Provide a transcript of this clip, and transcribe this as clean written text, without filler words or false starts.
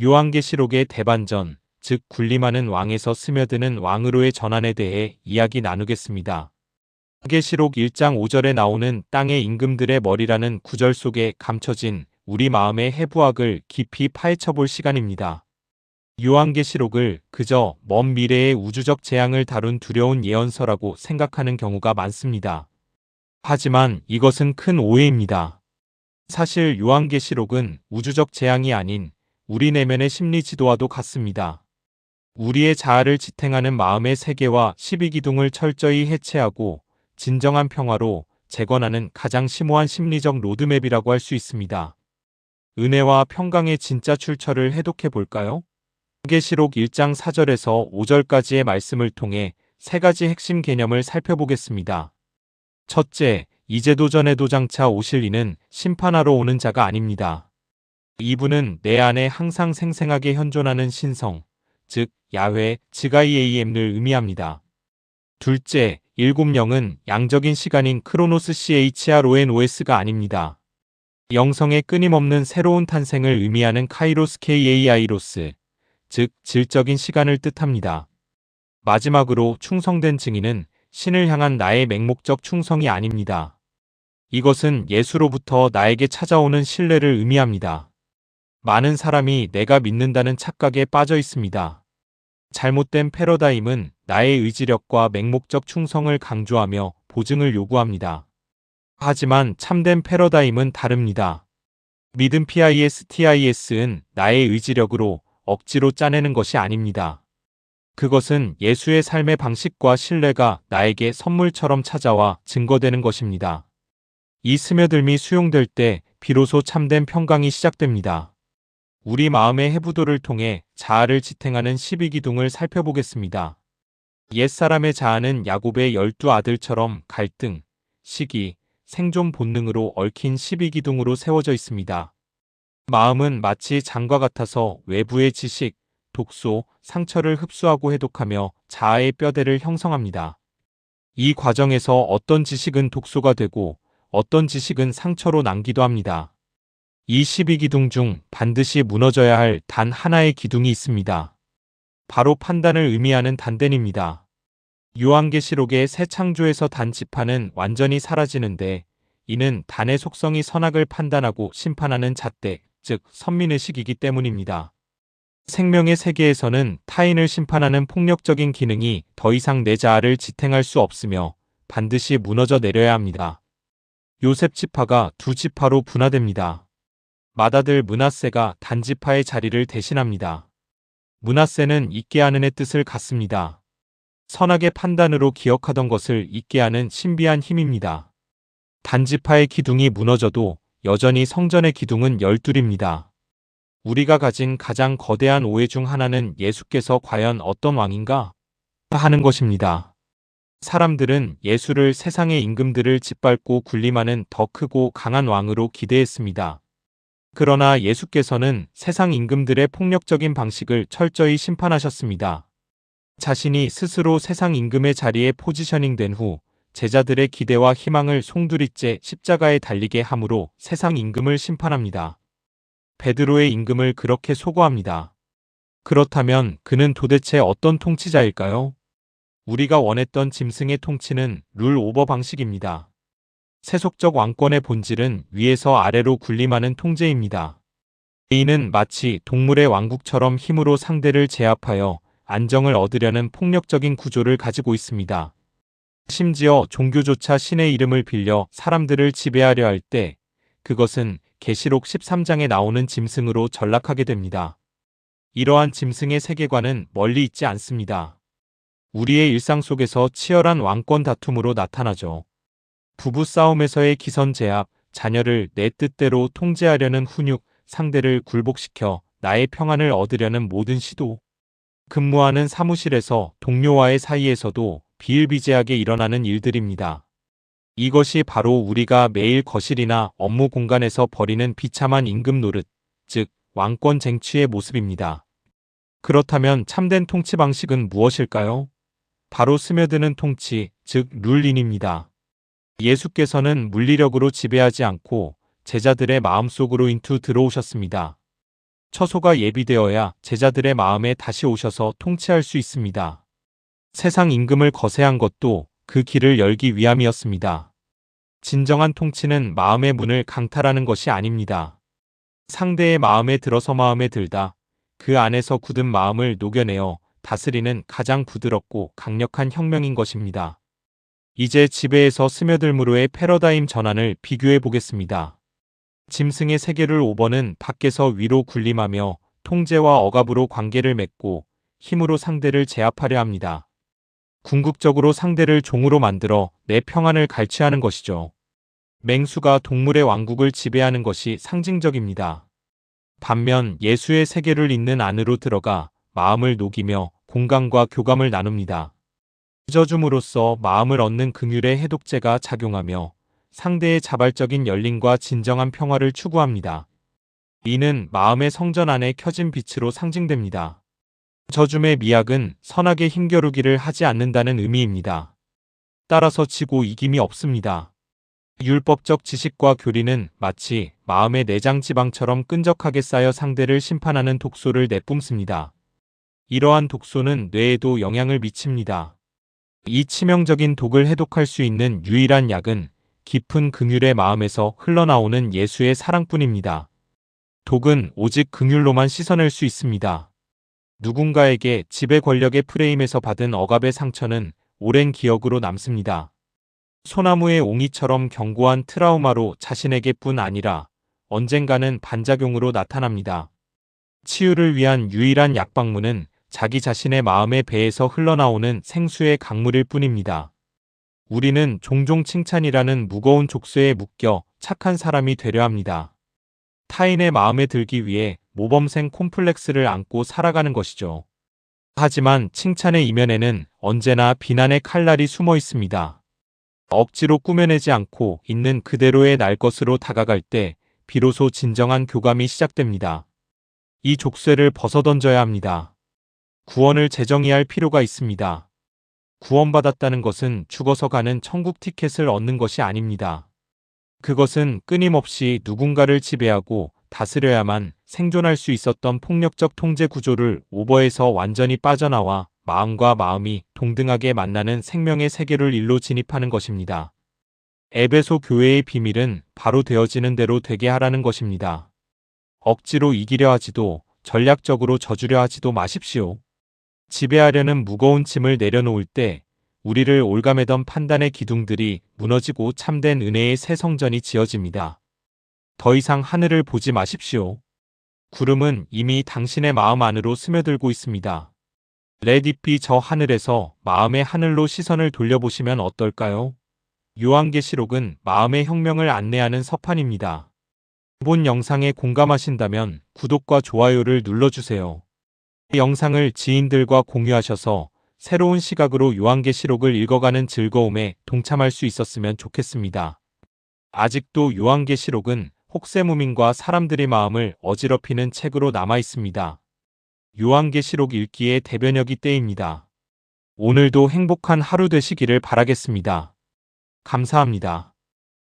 요한계시록의 대반전, 즉 군림하는 왕에서 스며드는 왕으로의 전환에 대해 이야기 나누겠습니다. 요한계시록 1장 5절에 나오는 땅의 임금들의 머리라는 구절 속에 감춰진 우리 마음의 해부학을 깊이 파헤쳐볼 시간입니다. 요한계시록을 그저 먼 미래의 우주적 재앙을 다룬 두려운 예언서라고 생각하는 경우가 많습니다. 하지만 이것은 큰 오해입니다. 사실 요한계시록은 우주적 재앙이 아닌 우리 내면의 심리 지도와도 같습니다. 우리의 자아를 지탱하는 마음의 세계와 12기둥을 철저히 해체하고 진정한 평화로 재건하는 가장 심오한 심리적 로드맵이라고 할 수 있습니다. 은혜와 평강의 진짜 출처를 해독해 볼까요? 요한계시록 1장 4절에서 5절까지의 말씀을 통해 세 가지 핵심 개념을 살펴보겠습니다. 첫째, 이제도 전에도 장차 오실 이는 심판하러 오는 자가 아닙니다. 이분은 내 안에 항상 생생하게 현존하는 신성, 즉 야훼, 즈가이에임을 의미합니다. 둘째, 일곱 영은 양적인 시간인 크로노스 CHRONOS가 아닙니다. 영성의 끊임없는 새로운 탄생을 의미하는 카이로스 KAI로스, 즉 질적인 시간을 뜻합니다. 마지막으로 충성된 증인은 신을 향한 나의 맹목적 충성이 아닙니다. 이것은 예수로부터 나에게 찾아오는 신뢰를 의미합니다. 많은 사람이 내가 믿는다는 착각에 빠져 있습니다. 잘못된 패러다임은 나의 의지력과 맹목적 충성을 강조하며 보증을 요구합니다. 하지만 참된 패러다임은 다릅니다. 믿음 PISTIS은 나의 의지력으로 억지로 짜내는 것이 아닙니다. 그것은 예수의 삶의 방식과 신뢰가 나에게 선물처럼 찾아와 증거되는 것입니다. 이 스며들미 수용될 때 비로소 참된 평강이 시작됩니다. 우리 마음의 해부도를 통해 자아를 지탱하는 12기둥을 살펴보겠습니다. 옛사람의 자아는 야곱의 12아들처럼 갈등, 시기, 생존 본능으로 얽힌 12기둥으로 세워져 있습니다. 마음은 마치 장과 같아서 외부의 지식, 독소, 상처를 흡수하고 해독하며 자아의 뼈대를 형성합니다. 이 과정에서 어떤 지식은 독소가 되고 어떤 지식은 상처로 남기도 합니다. 이 12기둥 중 반드시 무너져야 할 단 하나의 기둥이 있습니다. 바로 판단을 의미하는 단덴입니다. 요한계시록의 새 창조에서 단 지파는 완전히 사라지는데 이는 단의 속성이 선악을 판단하고 심판하는 잣대, 즉 선민의식이기 때문입니다. 생명의 세계에서는 타인을 심판하는 폭력적인 기능이 더 이상 내 자아를 지탱할 수 없으며 반드시 무너져 내려야 합니다. 요셉 지파가 두 지파로 분화됩니다. 맏아들 므낫세가 단지파의 자리를 대신합니다. 므낫세는 잊게 하는 의 뜻을 갖습니다. 선악의 판단으로 기억하던 것을 잊게 하는 신비한 힘입니다. 단지파의 기둥이 무너져도 여전히 성전의 기둥은 12입니다. 우리가 가진 가장 거대한 오해 중 하나는 예수께서 과연 어떤 왕인가 하는 것입니다. 사람들은 예수를 세상의 임금들을 짓밟고 군림하는 더 크고 강한 왕으로 기대했습니다. 그러나 예수께서는 세상 임금들의 폭력적인 방식을 철저히 심판하셨습니다. 자신이 스스로 세상 임금의 자리에 포지셔닝된 후 제자들의 기대와 희망을 송두리째 십자가에 달리게 함으로 세상 임금을 심판합니다. 베드로의 임금을 그렇게 소거합니다. 그렇다면 그는 도대체 어떤 통치자일까요? 우리가 원했던 짐승의 통치는 룰 오버 방식입니다. 세속적 왕권의 본질은 위에서 아래로 군림하는 통제입니다. 개인은 마치 동물의 왕국처럼 힘으로 상대를 제압하여 안정을 얻으려는 폭력적인 구조를 가지고 있습니다. 심지어 종교조차 신의 이름을 빌려 사람들을 지배하려 할 때 그것은 계시록 13장에 나오는 짐승으로 전락하게 됩니다. 이러한 짐승의 세계관은 멀리 있지 않습니다. 우리의 일상 속에서 치열한 왕권 다툼으로 나타나죠. 부부싸움에서의 기선 제압, 자녀를 내 뜻대로 통제하려는 훈육, 상대를 굴복시켜 나의 평안을 얻으려는 모든 시도. 근무하는 사무실에서 동료와의 사이에서도 비일비재하게 일어나는 일들입니다. 이것이 바로 우리가 매일 거실이나 업무 공간에서 벌이는 비참한 임금 노릇, 즉 왕권 쟁취의 모습입니다. 그렇다면 참된 통치 방식은 무엇일까요? 바로 스며드는 통치, 즉 룰린입니다. 예수께서는 물리력으로 지배하지 않고 제자들의 마음속으로 인투 들어오셨습니다. 처소가 예비되어야 제자들의 마음에 다시 오셔서 통치할 수 있습니다. 세상 임금을 거세한 것도 그 길을 열기 위함이었습니다. 진정한 통치는 마음의 문을 강탈하는 것이 아닙니다. 상대의 마음에 들어서 마음에 들다 그 안에서 굳은 마음을 녹여내어 다스리는 가장 부드럽고 강력한 혁명인 것입니다. 이제 지배에서 스며들므로의 패러다임 전환을 비교해 보겠습니다. 짐승의 세계를 5번은 밖에서 위로 군림하며 통제와 억압으로 관계를 맺고 힘으로 상대를 제압하려 합니다. 궁극적으로 상대를 종으로 만들어 내 평안을 갈취하는 것이죠. 맹수가 동물의 왕국을 지배하는 것이 상징적입니다. 반면 예수의 세계를 잇는 안으로 들어가 마음을 녹이며 공감과 교감을 나눕니다. 빚어줌으로써 마음을 얻는 긍휼의 해독제가 작용하며 상대의 자발적인 열림과 진정한 평화를 추구합니다. 이는 마음의 성전 안에 켜진 빛으로 상징됩니다. 저줌의 미학은 선악에 힘겨루기를 하지 않는다는 의미입니다. 따라서 지고 이김이 없습니다. 율법적 지식과 교리는 마치 마음의 내장 지방처럼 끈적하게 쌓여 상대를 심판하는 독소를 내뿜습니다. 이러한 독소는 뇌에도 영향을 미칩니다. 이 치명적인 독을 해독할 수 있는 유일한 약은 깊은 긍휼의 마음에서 흘러나오는 예수의 사랑뿐입니다. 독은 오직 긍휼로만 씻어낼 수 있습니다. 누군가에게 지배 권력의 프레임에서 받은 억압의 상처는 오랜 기억으로 남습니다. 소나무의 옹이처럼 견고한 트라우마로 자신에게뿐 아니라 언젠가는 반작용으로 나타납니다. 치유를 위한 유일한 약방문은 자기 자신의 마음의 배에서 흘러나오는 생수의 강물일 뿐입니다. 우리는 종종 칭찬이라는 무거운 족쇄에 묶여 착한 사람이 되려 합니다. 타인의 마음에 들기 위해 모범생 콤플렉스를 안고 살아가는 것이죠. 하지만 칭찬의 이면에는 언제나 비난의 칼날이 숨어 있습니다. 억지로 꾸며내지 않고 있는 그대로의 날 것으로 다가갈 때 비로소 진정한 교감이 시작됩니다. 이 족쇄를 벗어던져야 합니다. 구원을 재정의할 필요가 있습니다. 구원받았다는 것은 죽어서 가는 천국 티켓을 얻는 것이 아닙니다. 그것은 끊임없이 누군가를 지배하고 다스려야만 생존할 수 있었던 폭력적 통제 구조를 오버해서 완전히 빠져나와 마음과 마음이 동등하게 만나는 생명의 세계를 일로 진입하는 것입니다. 에베소 교회의 비밀은 바로 되어지는 대로 되게 하라는 것입니다. 억지로 이기려 하지도 전략적으로 져주려 하지도 마십시오. 지배하려는 무거운 짐을 내려놓을 때 우리를 올가매던 판단의 기둥들이 무너지고 참된 은혜의 새 성전이 지어집니다. 더 이상 하늘을 보지 마십시오. 구름은 이미 당신의 마음 안으로 스며들고 있습니다. Let it be 저 하늘에서 마음의 하늘로 시선을 돌려보시면 어떨까요? 요한계시록은 마음의 혁명을 안내하는 서판입니다. 이번 영상에 공감하신다면 구독과 좋아요를 눌러주세요. 이 영상을 지인들과 공유하셔서 새로운 시각으로 요한계시록을 읽어가는 즐거움에 동참할 수 있었으면 좋겠습니다. 아직도 요한계시록은 혹세무민과 사람들의 마음을 어지럽히는 책으로 남아 있습니다. 요한계시록 읽기의 대변역이 때입니다. 오늘도 행복한 하루 되시기를 바라겠습니다. 감사합니다.